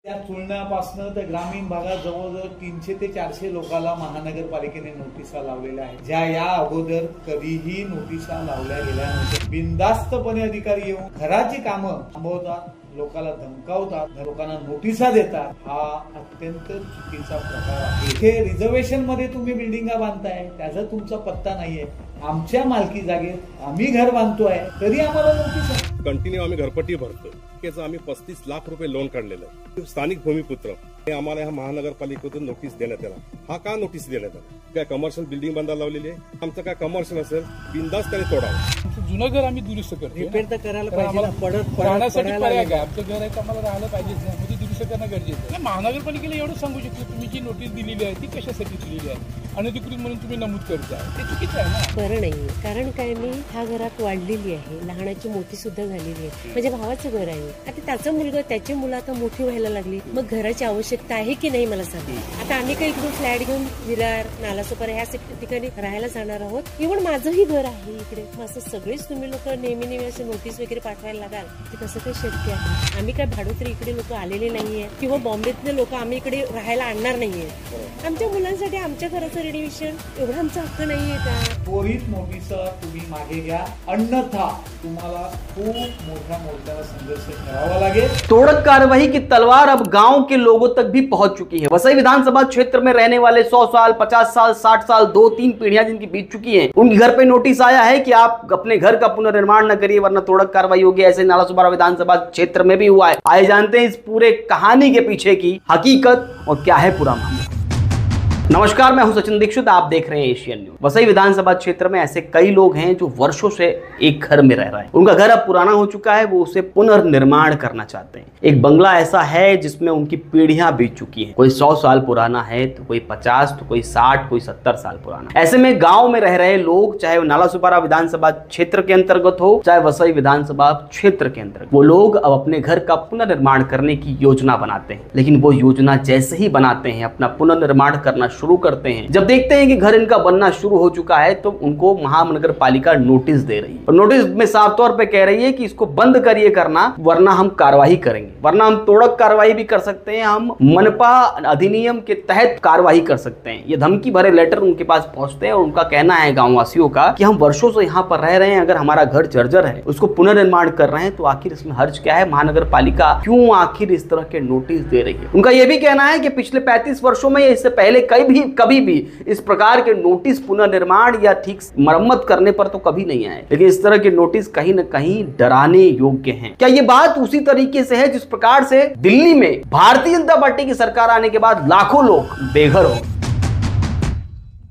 त्या चुलण्यापासून तर ग्रामीण भागात जवळजवळ 300 ते 400 लोकांना महानगरपालिकेने नोटिसा लावलेल्या आहेत, ज्या या अगोदर कधीही नोटिसा लावल्या गेल्या नव्हत्या। बिनधास्तपणे अधिकारी येऊन घराची कामं थांबवतात, लोकांना धमकावतात, लोकांना नोटिसा देतात। हा अत्यंत चुकीचा प्रकार आहे। इथे रिझर्वेशन मध्ये तुम्ही बिल्डिंगा बांधताय, त्याचा तुमचा पत्ता नाहीये। आमच्या मालकी जागेत आम्ही घर बांधतोय तरी आम्हाला नोटीस आहे। कंटिन्यू आम्ही घरपट्टी भरतो, त्याचं आम्ही 35 लाख रुपये लोन काढलेलं आहे। स्थानिक भूमिपुत्र हे आम्हाला ह्या महानगरपालिकेतून नोटीस देण्यात आला। हा का नोटीस देण्यात आला? काय कमर्शियल बिल्डिंग बांधायला लावलेली आहे? आमचं काय कमर्शियल असेल बिंदास त्याने तोडावं। जुनं घर आम्ही दुरुस्त करतो, रिपेअर तर करायला पाहिजे। राहण्यासाठी पर्याय काय? आमचं घर आहे तर आम्हाला राहायला पाहिजेच ना, म्हणजे दुरुस्त करणं गरजेचं आहे। महानगरपालिकेला एवढं सांगू शकतो, तुम्ही जी नोटीस दिलेली आहे ती कशासाठी दिलेली आहे, अनधिकृत म्हणून तुम्ही नमूद करताय, ते चुकीचं आहे ना। बरं नाहीये, कारण काय मी ह्या घरात वाढलेली आहे, लहानाची मोठी सुद्धा झालेली आहे, माझ्या भावाचं घर आहे। आता त्याचा मुलगा त्याची मुलं आता मोठी व्हायला लागली, मग घराची आवश्यकता आहे की नाही मला सांगा। आता आम्ही काही इकडून फ्लॅट घेऊन विरार, नालासोपारा ह्या ठिकाणी राहायला जाणार आहोत। इव्हन माझंही घर आहे इकडे, मग असं सगळेच तुम्ही लोक नेहमी असे नोटीस वगैरे पाठवायला लागाल, ते कसं काही शक्य आहे? आम्ही काय भाडोत्री इकडे लोक आलेले नाहीये, किंवा बॉम्बेतले लोक आम्ही इकडे राहायला आणणार नाहीये। आमच्या मुलांसाठी आमच्या घराचं रिनोव्हेशन एवढा आमचा हक्क नाहीये का? त्वरित नोटीस तुम्ही मागे घ्या, अन्यथा तुम्हाला खूप मोठ्या मोर्चाला संघर्ष करावा लागेल। तोड़क कार्रवाई की तलवार अब गांव के लोगों तक भी पहुंच चुकी है। वसई विधानसभा क्षेत्र में रहने वाले 100 साल, 50 साल, 60 साल, 2-3 पीढ़ियां जिनकी बीत चुकी हैं, उनके घर पे नोटिस आया है कि आप अपने घर का पुनर्निर्माण न करिए वरना तोड़क कार्रवाई होगी। ऐसे नालासोपारा विधानसभा क्षेत्र में भी हुआ है। आइए जानते हैं इस पूरे कहानी के पीछे की हकीकत और क्या है पूरा मामला। नमस्कार, मैं हूं सचिन दीक्षित, आप देख रहे हैं एशियन न्यूज। वसई विधानसभा क्षेत्र में ऐसे कई लोग हैं जो वर्षों से एक घर में रह रहे हैं। उनका घर अब पुराना हो चुका है, वो उसे पुनर्निर्माण करना चाहते हैं। एक बंगला ऐसा है जिसमें उनकी पीढ़ियां बीत चुकी हैं। कोई 100 साल पुराना है, तो कोई 50, तो कोई 60, कोई 70 साल पुराना। ऐसे में गांव में रह रहे लोग, चाहे वो नालासोपारा विधानसभा क्षेत्र के अंतर्गत हो, चाहे वसई विधानसभा क्षेत्र के अंतर्गत, वो लोग अब अपने घर का पुनर्निर्माण करने की योजना बनाते हैं। लेकिन वो योजना जैसे ही बनाते हैं, अपना पुनर्निर्माण करना शुरू करते हैं, जब देखते हैं कि घर इनका बनना शुरू हो चुका है, तो उनको महानगरपालिका नोटिस दे रही है। और नोटिस में साफ तौर पे कह रही है कि इसको बंद करिए करना, वरना हम कार्रवाई करेंगे। वरना हम तोड़क कार्रवाई भी कर सकते हैं, हम मनपा अधिनियम के तहत कार्रवाई कर सकते हैं। ये धमकी भरे लेटर उनके पास पहुंचते हैं और उनका कहना है गांव वासियों का कि हम वर्षों से यहाँ पर रह रहे हैं, अगर हमारा घर जर्जर है, उसको पुनर्निर्माण कर रहे हैं, तो आखिर इसमें हर्ज क्या है? महानगरपालिका क्यों आखिर इस तरह के नोटिस दे रही है? उनका यह भी कहना है कि पिछले 35 वर्षों में, इससे पहले कभी भी इस प्रकार के नोटिस पुनर्निर्माण या ठीक मरम्मत करने पर तो कभी नहीं आए, लेकिन इस तरह के नोटिस कहीं न कहीं डराने योग्य हैं। क्या ये बात उसी तरीके से है जिस प्रकार से दिल्ली में भारतीय जनता पार्टी की सरकार आने के बाद लाखों लोग बेघर हो?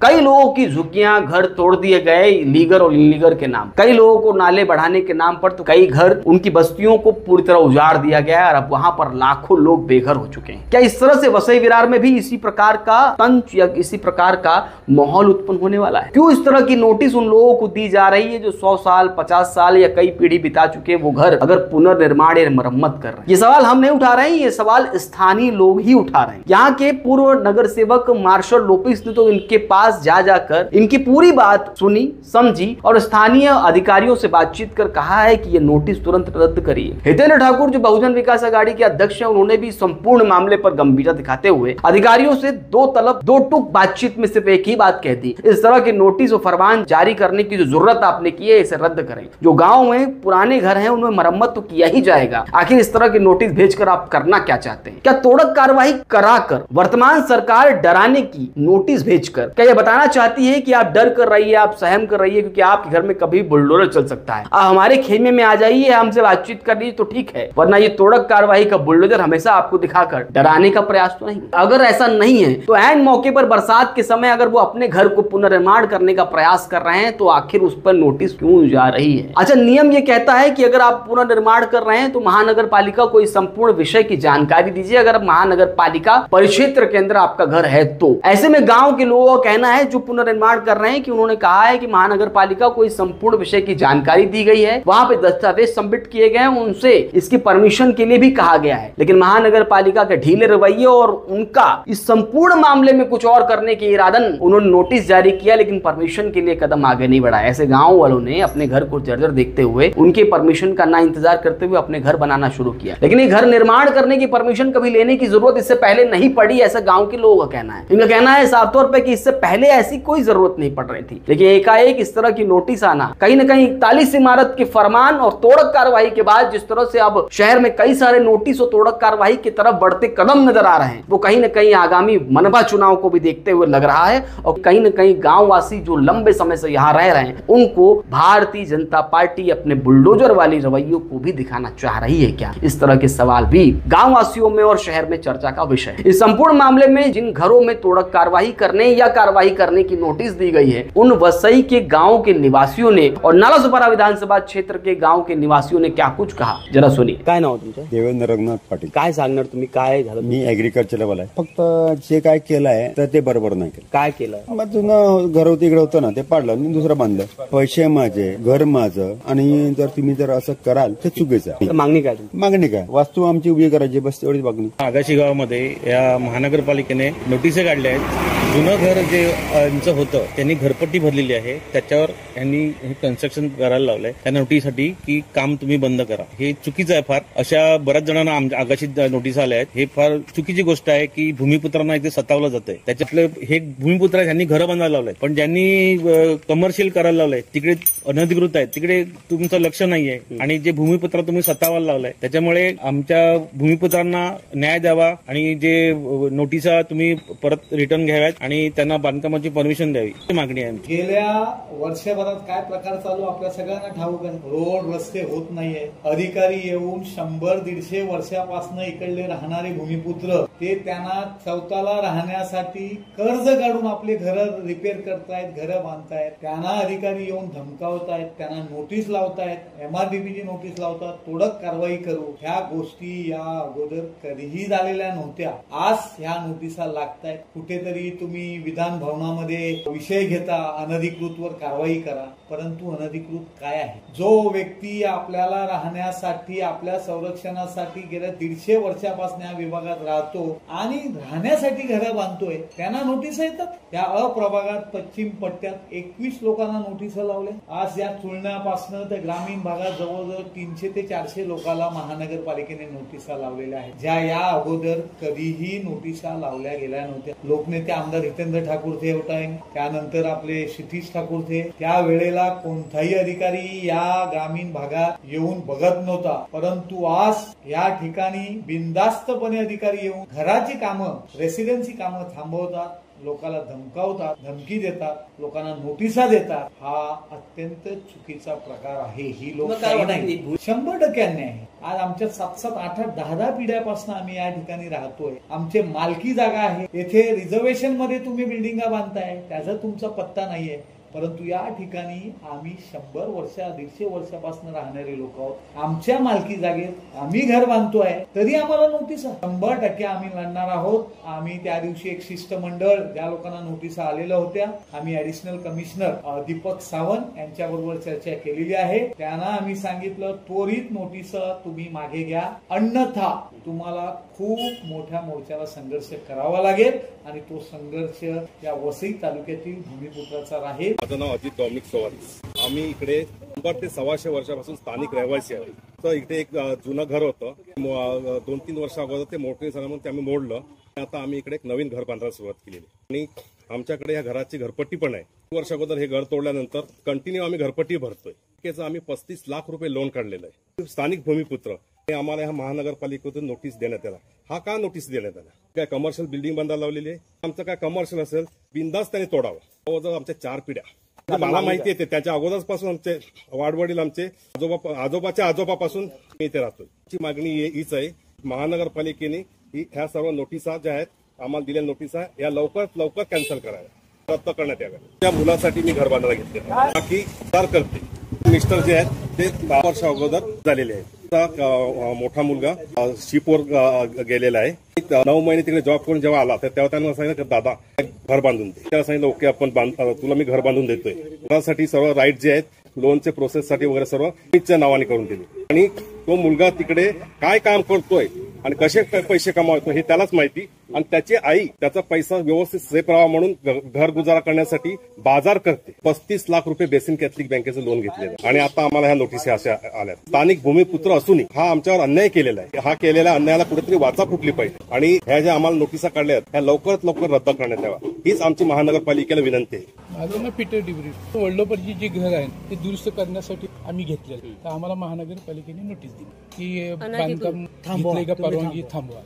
कई लोगों की झुग्गियां, घर तोड़ दिए गए लीगर और इनलीगर के नाम, कई लोगों को नाले बढ़ाने के नाम पर तो कई घर, उनकी बस्तियों को पूरी तरह उजाड़ दिया गया है और अब वहां पर लाखों लोग बेघर हो चुके हैं। क्या इस तरह से वसई विरार में भी इसी प्रकार का तंज या इसी प्रकार का माहौल उत्पन्न होने वाला है? क्यों इस तरह की नोटिस उन लोगों को दी जा रही है जो 100 साल, 50 साल या कई पीढ़ी बिता चुके वो घर अगर पुनर्निर्माण या मरम्मत कर रहे हैं? ये सवाल हम नहीं उठा रहे हैं, ये सवाल स्थानीय लोग ही उठा रहे हैं। यहाँ के पूर्व नगर सेवक मार्शल लोपिस ने तो इनके पास जा जाकर इनकी पूरी बात सुनी, समझी और स्थानीय अधिकारियों से बातचीत कर कहा है कि ये नोटिस तुरंत रद्द करिए। हितेंद्र ठाकुर जो बहुजन विकास आघाड़ी के अध्यक्ष हैं, उन्होंने भी संपूर्ण मामले पर गंभीरता दिखाते हुए अधिकारियों से दो टूक बातचीत में सिर्फ एक ही बात कह दी, इस तरह के नोटिस और फरमान जारी करने की जो जरूरत आपने की है, इसे रद्द करें। जो गाँव में पुराने घर है उनमें मरम्मत तो किया ही जाएगा, आखिर इस तरह के नोटिस भेजकर आप करना क्या चाहते हैं? क्या तोड़क कार्रवाई कराकर वर्तमान सरकार डराने की नोटिस भेजकर क्या यह बताना चाहती है कि आप डर कर रही है, आप सहम कर रही है क्योंकि आपके घर में कभी बुलडोजर चल सकता है, आप हमारे खेमे में आ जाइए, हमसे बातचीत कर लीजिए तो ठीक है, वरना ये तोड़क कार्रवाई का बुलडोजर हमेशा आपको दिखाकर डराने का प्रयास तो नहीं? अगर ऐसा नहीं है तो ऐन मौके पर बरसात के समय अगर वो अपने घर को पुनर्निर्माण करने का प्रयास कर रहे हैं तो आखिर उस पर नोटिस क्यों जा रही है? अच्छा, नियम ये कहता है कि अगर आप पुनर्निर्माण कर रहे हैं तो महानगरपालिका को इस संपूर्ण विषय की जानकारी दीजिए, अगर महानगरपालिका परिक्षेत्र के अंदर आपका घर है तो। ऐसे में गांव के लोगों का कहना कहना है जो पुनर्निर्माण कर रहे हैं कि उन्होंने कहा है कि महानगर पालिका को इस संपूर्ण विषय की जानकारी दी गई है, वहां पे दस्तावेज सबमिट किए गए हैं, उनसे इसकी परमिशन के लिए भी कहा गया है, लेकिन महानगर पालिका के ढीले रवैये और उनका इस संपूर्ण मामले में कुछ और करने के इरादन उन्होंने नोटिस जारी किया, लेकिन परमिशन के लिए कदम आगे नहीं बढ़ा। ऐसे गांव वालों ने अपने घर को जर्जर देखते हुए उनके परमिशन का ना इंतजार करते हुए अपने घर बनाना शुरू किया, लेकिन ये घर निर्माण करने की परमिशन कभी लेने की जरूरत इससे पहले नहीं पड़ी, ऐसा गांव के लोगों का कहना है। इनका कहना है साफ तौर पर कि इससे पहले ऐसी कोई जरूरत नहीं पड़ रही थी, लेकिन एकाएक इस तरह की नोटिस आना, कहीं ना कहीं 41 इमारत के फरमान और तोड़क कार्रवाई के बाद जिस तरह से अब शहर में कई सारे नोटिस और तोड़क कार्रवाई की तरफ बढ़ते कदम नजर आ रहे हैं, वो कहीं ना कहीं आगामी मनपा चुनाव को भी देखते हुए लग रहा है और कहीं ना कहीं गांववासी जो लंबे समय से यहाँ रह रहे हैं उनको भारतीय जनता पार्टी अपने बुलडोजर वाली रवैयों को भी दिखाना चाह रही है क्या? इस तरह के सवाल भी गांववासियों में और शहर में चर्चा का विषय है। इस संपूर्ण मामले में जिन घरों में तोड़क कार्रवाई करने या कार्रवाई करने की नोटिस दी गई है, उन वसई के गांव के निवासियों ने और नालासोपारा विधानसभा क्षेत्र के गांव के निवासियों ने क्या कुछ कहा, जरा सुनिए। काय नाव तुमचं? देवेंद्र रघुनाथ पाटील. काय सांगणार तुम्ही? काय झालं? मी ऍग्रिकल्चरवाला आहे. फक्त जे काय केलं आहे तर ते बरोबर नाही केलं. काय केलं? मग जुनं घर होतं इकडे होतं ना, ते पाडलं आणि दुसरं बांधलं. पैसे माझे, घर माझं, आणि जर तुम्ही जर असं कराल तर चुकीचं आहे. मागणी काय तुमची? मागणी काय? वास्तू आमची उभी करायची, बस तेवढीच मागणी. आगाशी गावामध्ये या महानगरपालिकेने नोटिसा काढल्या आहेत. जुनं घर जे यांचं होतं त्यांनी घरपट्टी भरलेली आहे, त्याच्यावर यांनी हे कन्स्ट्रक्शन करायला लावलंय त्या नोटीससाठी की काम तुम्ही बंद करा. हे चुकीचं आहे फार. अशा बऱ्याच जणांना आगाशी नोटीस आल्या आहेत. हे फार चुकीची गोष्ट आहे की भूमिपुत्रांना इथे सतावलं जातंय. त्याच्यातले हे भूमिपुत्र यांनी घरं बांधायला लावलंय, पण ज्यांनी कमर्शियल करायला लावलंय तिकडे अनधिकृत आहेत, तिकडे तुमचं लक्ष नाहीये आणि जे भूमिपुत्र तुम्ही सतावायला लावलंय त्याच्यामुळे आमच्या भूमिपुत्रांना न्याय द्यावा आणि जे नोटिसा तुम्ही परत रिटर्न घ्याव्यात आणि त्यांना बांधकामाची परमिशन द्यावी ही मागणी आहे आमची. गेल्या वर्षभरात काय प्रकार चालू आपल्या सगळ्यांना ठाऊक आहे. रोड रस्ते होत नाहीये. अधिकारी येऊन 100-150 वर्षापासून इकडले राहणारे भूमिपुत्र ते त्यांना स्वतःला राहण्यासाठी कर्ज काढून आपले घर रिपेअर करतायत, घरं बांधतायत. त्यांना अधिकारी येऊन धमकावतायत, त्यांना नोटीस लावतायत, MRDPची नोटीस लावतात, तोडक कारवाई करू. ह्या गोष्टी या अगोदर कधीही झालेल्या नव्हत्या. आज ह्या नोटिसा लागतायत. कुठेतरी तुम्ही विधान भवनामध्ये विषय घेता, अनधिकृतवर कारवाई करा, परंतु अनधिकृत काय आहे? जो व्यक्ती आपल्याला राहण्यासाठी, आपल्या संरक्षणासाठी गेल्या 150 वर्षापासून या विभागात राहतो आणि राहण्यासाठी घरं बांधतोय, त्यांना नोटीस येतात. या अप्रभागात पश्चिम पट्ट्यात 21 लोकांना नोटीस लावल्या. आज या चुलण्यापासून तर ग्रामीण भागात जवळजवळ 300 ते 400 लोकांना महानगरपालिकेने नोटिसा लावलेल्या आहेत, ज्या या अगोदर कधीही नोटिसा लावल्या गेल्या नव्हत्या. लोकनेते आमदार हितेंद्र ठाकूर थे होता, त्यानंतर आपले क्षितिज ठाकूर थे. त्यावेळेला कोणताही अधिकारी या ग्रामीण भागात येऊन बघत नव्हता, परंतु आज या ठिकाणी बिनधास्तपणे अधिकारी येऊन घराची कामं, रेसिडेन्सी कामं थांबवतात, लोकांना धमकावतात, धमकी देतात, लोकांना नोटिसा देतात. हा अत्यंत चुकीचा प्रकार आहे. ही लोक नाही 100% अन्याय आहे. आज आमच्या 7-7, 8-8, 10-10 पिढ्यापासून आम्ही या ठिकाणी राहतोय. आमचे मालकी जागा आहे. येथे रिझर्वेशन मध्ये तुम्ही बिल्डिंगा बांधताय, त्याचा तुमचा पत्ता नाहीये, परंतु या ठिकाणी आम्ही 100 वर्ष 150 वर्षापासून राहणारे लोक आहोत. आमच्या मालकी जागेत आम्ही घर बांधतोय, तरी आम्हाला नोटीस 100% आम्ही लढणार आहोत. आम्ही त्या दिवशी एक शिष्टमंडळ ज्या लोकांना नोटीस आलेल्या होत्या, आम्ही ऍडिशनल कमिशनर दीपक सावंत यांच्याबरोबर चर्चा केलेली आहे. त्यांना आम्ही सांगितलं त्वरित नोटीस तुम्ही मागे घ्या, अन्यथा तुम्हाला खूप मोठ्या मोर्चाला संघर्ष करावा लागेल आणि तो संघर्ष या वसई तालुक्यातील भूमिपुत्राचा राहील. माझं नाव अजित डॉमिनिक सोवारिस. आम्ही इकडे 100 ते 125 वर्षापासून स्थानिक रहिवासी आहोत. तर इकडे एक जुनं घर होतं. 2-3 वर्ष अगोदर ते मोठे झाल्यामुळे ते आम्ही मोडलं. आता आम्ही इकडे एक नवीन घर बांधायला सुरुवात केलेली आणि आमच्याकडे या घराची घरपट्टी पण आहे. 2 वर्ष अगोदर हे घर तोडल्यानंतर कंटिन्यू आम्ही घरपट्टी भरतोय. त्याचं आम्ही 35 लाख रुपये लोन काढलेलं आहे. स्थानिक भूमिपुत्र आम्हाला ह्या महानगरपालिकेतून नोटीस देण्यात आला. हा का नोटीस देण्यात आला? काय कमर्शियल बिल्डिंग बांधायला लावलेली आहे. आमचं काय कमर्शियल असेल बिंदास त्याने तोडावं. जवळजवळ आमच्या 4 पिढ्या मला माहिती आहे. त्याच्या अगोदरपासून आमचे वाडवडील, आमचे आजोबाच्या आजोबापासून मी इथे राहतोय. ची मागणी हीच आहे, महानगरपालिकेने ह्या सर्व नोटिसा ज्या आहेत आम्हाला दिलेल्या नोटिसा या लवकरात लवकर कॅन्सल कराव्या, रद्द करण्यात याव्या. त्या मुलासाठी मी घर बांधायला घेतले. बाकी करते मिस्टर जे आहेत ते 10 वर्ष अगोदर झालेले आहेत. मोठा मुलगा शिपवर गेलेला आहे. 9 महिने तिकडे जॉब करून जेव्हा आला तर तेव्हा त्यांना सांगितलं की दादा घर बांधून दे. त्याला सांगितलं ओके आपण तुला मी घर बांधून देतोय. त्यासाठी सर्व राईट जे आहेत लोनचे प्रोसेससाठी वगैरे सर्व मीच्या नावाने करून दिले. आणि तो मुलगा तिकडे काय काम करतोय आणि कसे पैसे कमावतो हे त्यालाच माहिती. आणि त्याची आई त्याचा पैसा व्यवस्थित सेफ राहावा म्हणून घर गुजारा करण्यासाठी बाजार करते. 35 लाख रुपये बेसिन कॅथलिक बँकेचं लोन घेतलेलं आणि आता आम्हाला ह्या नोटीस अशा आल्या. स्थानिक भूमिपुत्र असूनही हा आमच्यावर अन्याय केलेला आहे. हा केलेल्या अन्यायाला कुठेतरी वाचा फुटली पाहिजे आणि ह्या ज्या आम्हाला नोटिसा काढल्या आहेत ह्या लवकरात लवकर रद्द करण्यात यावा हीच आमची महानगरपालिकेला विनंती आहे. माझं ना पीटर डिब्री वडलोपरची जे घर आहे ते दुरुस्त करण्यासाठी आम्ही घेतलेलं तर आम्हाला महानगरपालिकेने नोटीस दिली की बांधकाम घेतलंय का परवानगी थांबवा.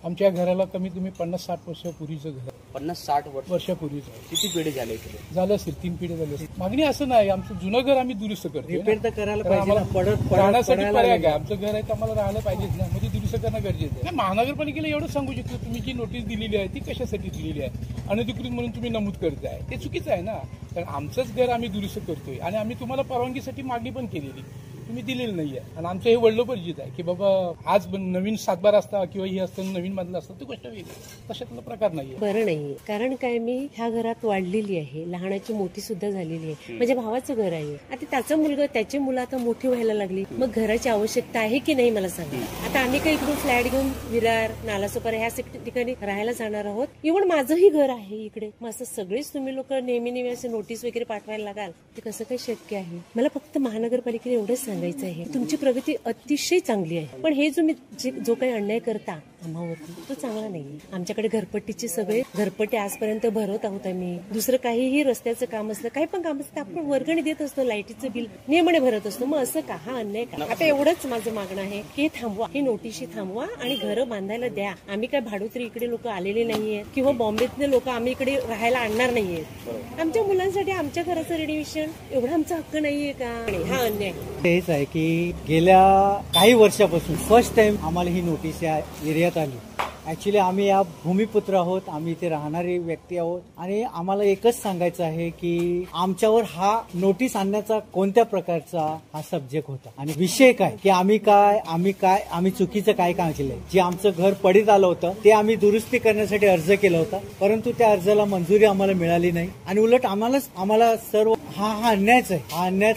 आमच्या घराला कमीत कमी 50-60 वर्षापूर्वीचं घर 50-60 वर्षापूर्वीचं किती पिढी झाले झालं असेल 3 पिढी झाले असेल. मागणी असं नाही आमचं जुनं घर आम्ही दुरुस्त करतो राहण्यासाठी पर्याय काय आमचं घर आहे तर आम्हाला राहायला पाहिजेच ना म्हणजे दुरुस्त करणं गरजेचं आहे. महानगरपालिकेला एवढं सांगू शकतो तुम्ही जी नोटीस दिलेली आहे ती कशासाठी दिलेली आहे अनधिकृत म्हणून तुम्ही नमूद करताय ते चुकीचं आहे ना. कारण आमचंच घर आम्ही दुरुस्त करतोय आणि आम्ही तुम्हाला परवानगीसाठी मागणी पण केलेली तुम्ही दिलेलं नाहीये. आणि आमचं हे वडलोपरिचित आहे की बाबा आज नवीन 7-12 असता किंवा ही असताना नवीन बांधलं असतं ती गोष्ट वेगळी तशातला प्रकार नाहीये. बरं नाहीये कारण काय मी ह्या घरात वाढलेली आहे लहानाची मोठी सुद्धा झालेली आहे. माझ्या भावाचं घर आहे. आता त्याचा मुलगा त्याची मुलं आता मोठी व्हायला लागली मग घराची आवश्यकता आहे की नाही मला सांगा. आता आम्ही काही इकडून फ्लॅट घेऊन विरार नालासोपारा ह्या ठिकाणी राहायला जाणार आहोत. इव्हन माझंही घर आहे इकडे. मग असं सगळेच तुम्ही लोक नेहमी असं नोटीस वगैरे पाठवायला लागाल ते कसं काही शक्य आहे. मला फक्त महानगरपालिकेने एवढंच सांगायचं आहे तुमची प्रगती अतिशय चांगली आहे पण हे जो काही अन्याय करता आम्हावरती तो चांगला नाही. आमच्याकडे घरपट्टीचे सगळे घरपट्टी आजपर्यंत भरवत आहोत आम्ही. दुसरं काहीही रस्त्याचं काम असलं काही पण काम असतं आपण वर्गणी देत असतो लाईटीचं बिल नियमाने भरत असतो. मग असं का हा अन्याय का. आता एवढंच माझं मागणं आहे की हे थांबवा ही नोटीस थांबवा आणि घरं बांधायला द्या. आम्ही काय भाडोत्री इकडे लोक आलेले नाहीयेत किंवा बॉम्बेतले लोक आम्ही इकडे राहायला आणणार नाहीयेत. आमच्या मुलांसाठी आमच्या घराचं रेडिएशन एवढा आमचा हक्क नाहीये का. हा अन्याय हेच आहे की गेल्या काही वर्षापासून फर्स्ट टाइम आम्हाला ही नोटीस या एरियात आली. ऍक्च्युली आम्ही या भूमिपुत्र आहोत आम्ही इथे राहणारे व्यक्ती आहोत आणि आम्हाला एकच सांगायचं आहे की आमच्यावर हा नोटीस आणण्याचा कोणत्या प्रकारचा हा सब्जेक्ट होता आणि विषय काय की आम्ही चुकीचं काय काम केलंय. जे आमचं घर पडीत आलं होतं ते आम्ही दुरुस्ती करण्यासाठी अर्ज केला होता परंतु त्या अर्जाला मंजुरी आम्हाला मिळाली नाही आणि उलट आम्हाला सर्व हा अन्यायच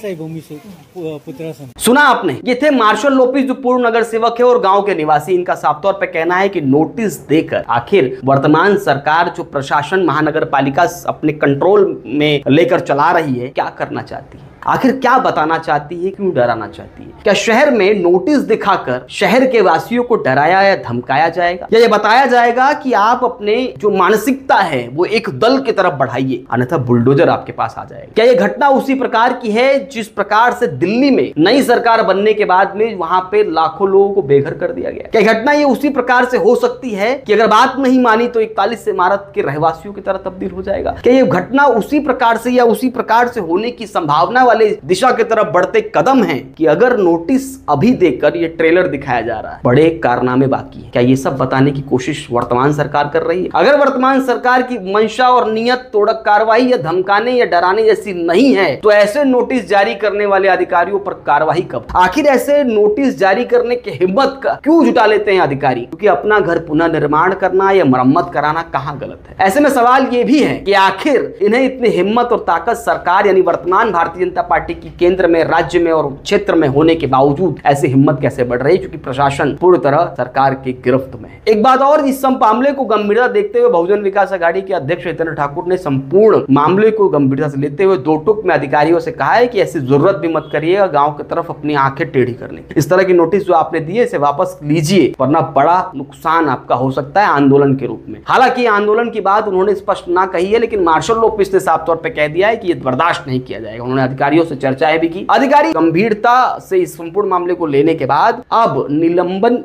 आहे भूमिपुत्रासमोर. सुना आपने ये थे मार्शल लोपिस जो पूर्व नगर सेवक है और गांव के निवासी. इनका साफ तौर पे कहना है कि नोटिस देकर आखिर वर्तमान सरकार जो प्रशासन महानगर पालिका अपने कंट्रोल में लेकर चला रही है क्या करना चाहती है आखिर क्या बताना चाहती है क्यों डराना चाहती है. क्या शहर में नोटिस दिखाकर शहर के वासियों को डराया या धमकाया जाएगा या ये बताया जाएगा कि आप अपने जो मानसिकता है वो एक दल की तरफ बढ़ाइए अन्यथा बुलडोजर आपके पास आ जाएगा. क्या ये घटना उसी प्रकार की है जिस प्रकार से दिल्ली में नई सरकार बनने के बाद में वहां पे लाखों लोगों को बेघर कर दिया गया. क्या घटना ये उसी प्रकार से हो सकती है कि अगर बात नहीं मानी तो 41 इमारत के रहवासियों की तरह तब्दील हो जाएगा. क्या ये घटना उसी प्रकार से या उसी प्रकार से होने की संभावना वाले दिशा की तरफ बढ़ते कदम हैं कि अगर नोटिस अभी देकर ये ट्रेलर दिखाया जा रहा है बड़े कारनामे बाकी है. क्या ये सब बताने की कोशिश वर्तमान सरकार कर रही है. अगर वर्तमान सरकार की मंशा और नियत तोड़क कार्रवाई या धमकाने या डराने जैसी नहीं है तो ऐसे नोटिस जारी करने वाले अधिकारियों पर कार्रवाई कब. आखिर ऐसे नोटिस जारी करने की हिम्मत का क्यों जुटा लेते हैं अधिकारी क्योंकि अपना घर पुनः निर्माण करना या मरम्मत कराना कहां गलत है. ऐसे में सवाल ये भी है कि आखिर इन्हें इतनी हिम्मत और ताकत सरकार यानी वर्तमान भारतीय जनता पार्टी की केंद्र में राज्य में और क्षेत्र में होने के बावजूद ऐसी हिम्मत कैसे बढ़ रही क्योंकि प्रशासन पूरी तरह सरकार की गिरफ्त में है. एक बात और इस मामले को गंभीरता देखते हुए बहुजन विकास आघाड़ी के अध्यक्ष चैतन्य ठाकुर ने संपूर्ण मामले को गंभीरता से लेते हुए 2 टूक में अधिकारियों से कहा है कि ऐसी जरूरत भी मत करिएगा गांव की तरफ अपनी आंखें टेढ़ी करने. इस तरह की नोटिस जो आपने दी है इसे वापस लीजिए वरना बड़ा नुकसान आपका हो सकता है आंदोलन के रूप में. हालांकि आंदोलन की बात उन्होंने स्पष्ट ना कही है लेकिन मार्शल लोपिस ने साफ तौर पर कह दिया है कि यह बर्दाश्त नहीं किया जाएगा. उन्होंने अधिकारियों से चर्चाएं भी की. अधिकारी गंभीरता से इस संपूर्ण मामले को लेने के बाद अब निलंबन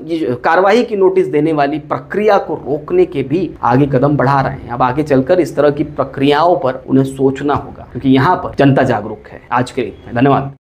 कार्रवाई की नोटिस देने वाली प्रक्रिया को रोकने के भी आगे कदम बढ़ा रहे हैं. अब आगे चलकर इस तरह की प्रक्रियाओं पर उन्हें सोचना होगा क्योंकि यहाँ पर जनता जागरूक है. आज के लिए धन्यवाद.